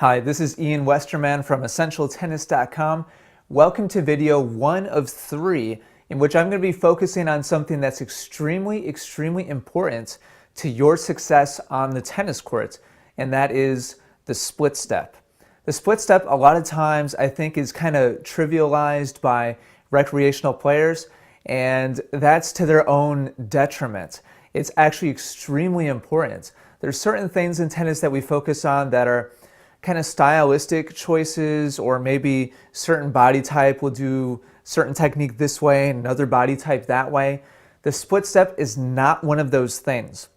Hi, this is Ian Westerman from EssentialTennis.com. Welcome to video 1 of 3, in which I'm going to be focusing on something that's extremely important to your success on the tennis court, and that is the split step. The split step, a lot of times, I think is kind of trivialized by recreational players, and that's to their own detriment. It's actually extremely important. There's certain things in tennis that we focus on that are kind of stylistic choices, or maybe certain body type will do certain technique this way and another body type that way. The split step is not one of those things.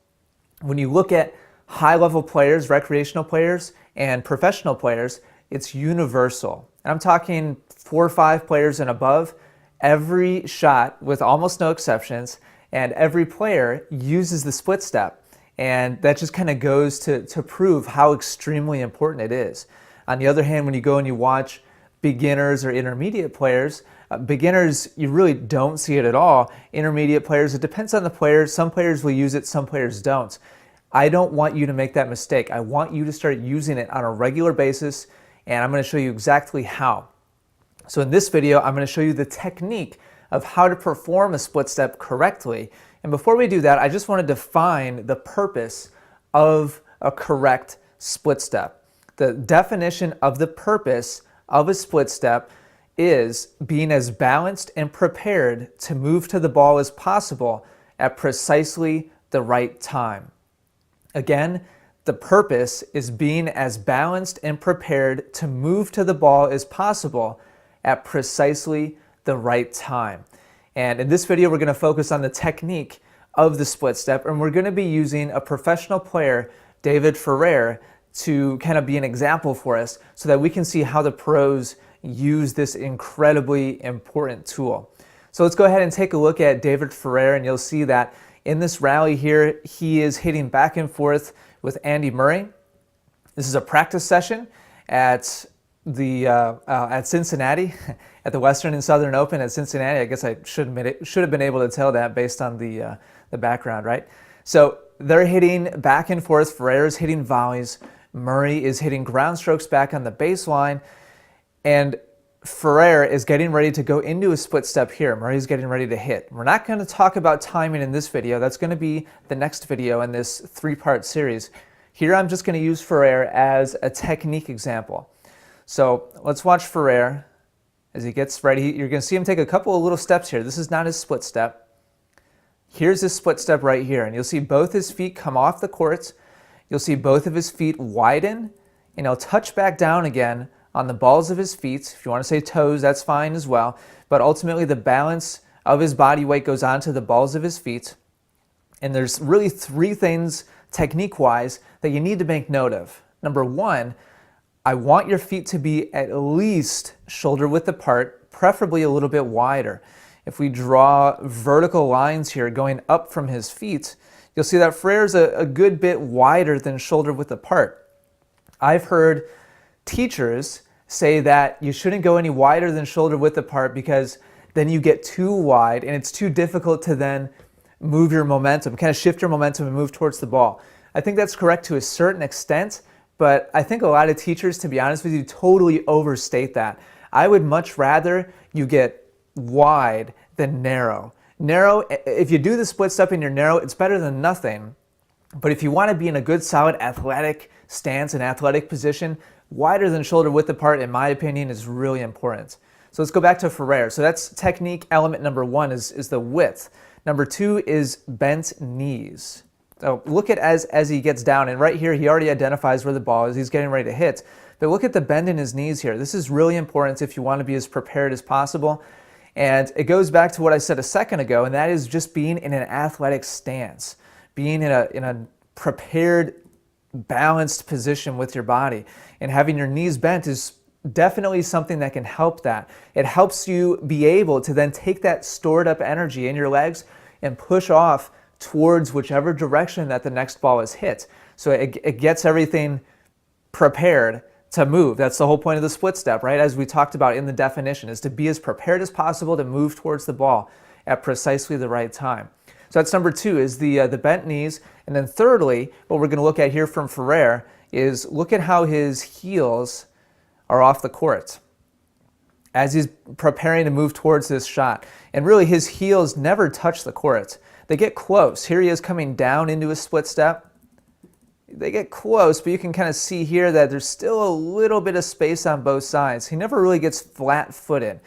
When you look at high-level players, recreational players, and professional players, it's universal. And I'm talking 4 or 5 players and above. Every shot, with almost no exceptions, and every player uses the split step. And that just kind of goes to prove how extremely important it is. On the other hand, when you go and you watch beginners or intermediate players, beginners, you really don't see it at all. Intermediate players, it depends on the player. Some players will use it, some players don't. I don't want you to make that mistake. I want you to start using it on a regular basis, and I'm going to show you exactly how. So in this video, I'm going to show you the technique of how to perform a split step correctly. And before we do that, I just want to define the purpose of a correct split step. The definition of the purpose of a split step is being as balanced and prepared to move to the ball as possible at precisely the right time. Again, the purpose is being as balanced and prepared to move to the ball as possible at precisely the right time. And in this video, we're going to focus on the technique of the split step, and we're going to be using a professional player, David Ferrer, to kind of be an example for us so that we can see how the pros use this incredibly important tool. So let's go ahead and take a look at David Ferrer, and you'll see that in this rally here, he is hitting back and forth with Andy Murray. This is a practice session at Cincinnati, at the Western and Southern Open at Cincinnati. I guess I should have been able to tell that based on the background, right? So they're hitting back and forth. Ferrer is hitting volleys. Murray is hitting ground strokes back on the baseline. And Ferrer is getting ready to go into a split step here. Murray's getting ready to hit. We're not going to talk about timing in this video. That's going to be the next video in this 3-part series. Here I'm just going to use Ferrer as a technique example. So let's watch Ferrer as he gets ready. You're going to see him take a couple of little steps here. This is not his split step. Here's his split step right here, and you'll see both his feet come off the court. You'll see both of his feet widen, and he'll touch back down again on the balls of his feet. If you want to say toes, that's fine as well. But ultimately, the balance of his body weight goes onto the balls of his feet. And there's really 3 things, technique-wise, that you need to make note of. Number 1, I want your feet to be at least shoulder width apart, preferably a little bit wider. If we draw vertical lines here going up from his feet, you'll see that Ferrer's a good bit wider than shoulder width apart. I've heard teachers say that you shouldn't go any wider than shoulder width apart because then you get too wide and it's too difficult to then move your momentum, kind of shift your momentum and move towards the ball. I think that's correct to a certain extent, but I think a lot of teachers, to be honest with you, totally overstate that. I would much rather you get wide than narrow. Narrow, if you do the split step and you're narrow, it's better than nothing. But if you want to be in a good, solid athletic stance and athletic position, wider than shoulder width apart, in my opinion, is really important. So let's go back to Ferrer. So that's technique element number 1 is the width. Number 2 is bent knees. So look at as he gets down, and right here he already identifies where the ball is. He's getting ready to hit. But look at the bend in his knees here. This is really important if you want to be as prepared as possible. And it goes back to what I said a second ago, and that is just being in an athletic stance, being in a prepared, balanced position with your body. And having your knees bent is definitely something that can help that. It helps you be able to then take that stored up energy in your legs and push off towards whichever direction that the next ball is hit. So it gets everything prepared to move. That's the whole point of the split step, right? As we talked about in the definition, is to be as prepared as possible to move towards the ball at precisely the right time. So that's number 2, is the bent knees. And then thirdly, what we're going to look at here from Ferrer is look at how his heels are off the court as he's preparing to move towards this shot. And really his heels never touch the court. They get close. Here he is coming down into a split step. They get close, but you can kind of see here that there's still a little bit of space on both sides. He never really gets flat-footed.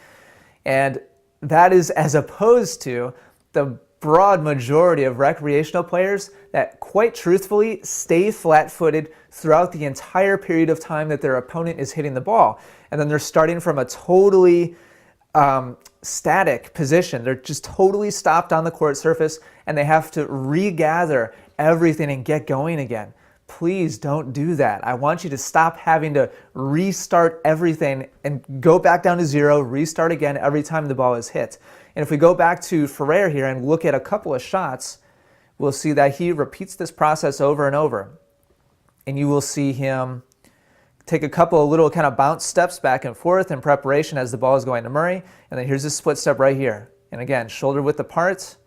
And that is as opposed to the broad majority of recreational players that quite truthfully stay flat-footed throughout the entire period of time that their opponent is hitting the ball. And then they're starting from a totally static position. They're just totally stopped on the court surface and they have to regather everything and get going again. Please don't do that. I want you to stop having to restart everything and go back down to zero, restart again every time the ball is hit. And if we go back to Ferrer here and look at a couple of shots, we'll see that he repeats this process over and over. And you will see him take a couple of little kind of bounce steps back and forth in preparation as the ball is going to Murray. And then here's a split step right here. And again, shoulder width apart,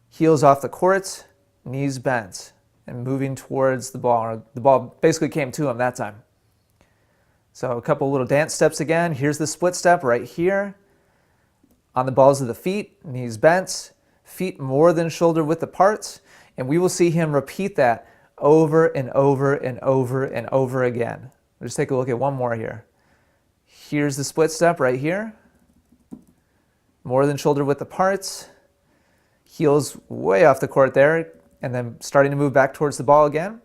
heels off the court, knees bent, and moving towards the ball. The ball basically came to him that time. So a couple little dance steps again. Here's the split step right here. On the balls of the feet, knees bent, feet more than shoulder width apart. And we will see him repeat that over and over and over and over again. Let's take a look at one more here. Here's the split step right here. More than shoulder width apart. Heels way off the court there. And then starting to move back towards the ball again.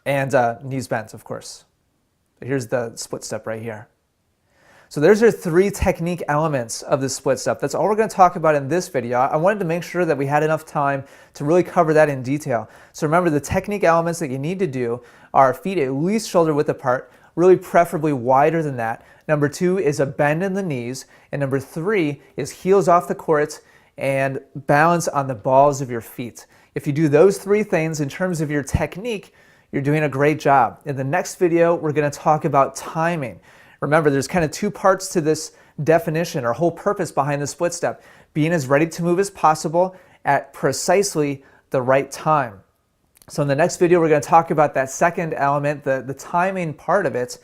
And knees bent, of course. Here's the split step right here. So there's your three technique elements of the split step. That's all we're going to talk about in this video. I wanted to make sure that we had enough time to really cover that in detail. So remember, the technique elements that you need to do are feet at least shoulder width apart, really preferably wider than that. Number 2 is a bend in the knees. And number 3 is heels off the court and balance on the balls of your feet. If you do those 3 things in terms of your technique, you're doing a great job. In the next video, we're going to talk about timing. Remember, there's kind of 2 parts to this definition or whole purpose behind the split step. Being as ready to move as possible at precisely the right time. So in the next video, we're going to talk about that second element, the timing part of it.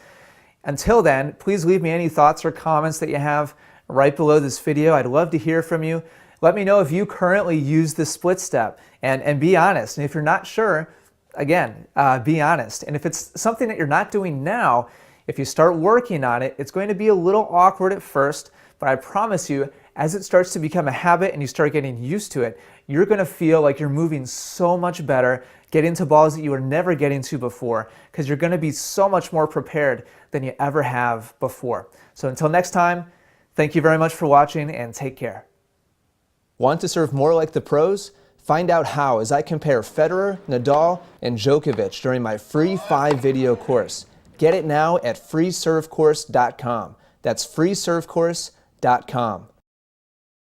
Until then, please leave me any thoughts or comments that you have right below this video. I'd love to hear from you. Let me know if you currently use the split step and be honest. And if you're not sure, again, be honest. And if it's something that you're not doing now, if you start working on it, it's going to be a little awkward at first, but I promise you, as it starts to become a habit and you start getting used to it, you're going to feel like you're moving so much better, getting to balls that you were never getting to before, because you're going to be so much more prepared than you ever have before. So until next time, thank you very much for watching and take care. Want to serve more like the pros? Find out how as I compare Federer, Nadal, and Djokovic during my free 5-video course. Get it now at freeservecourse.com. That's freeservecourse.com.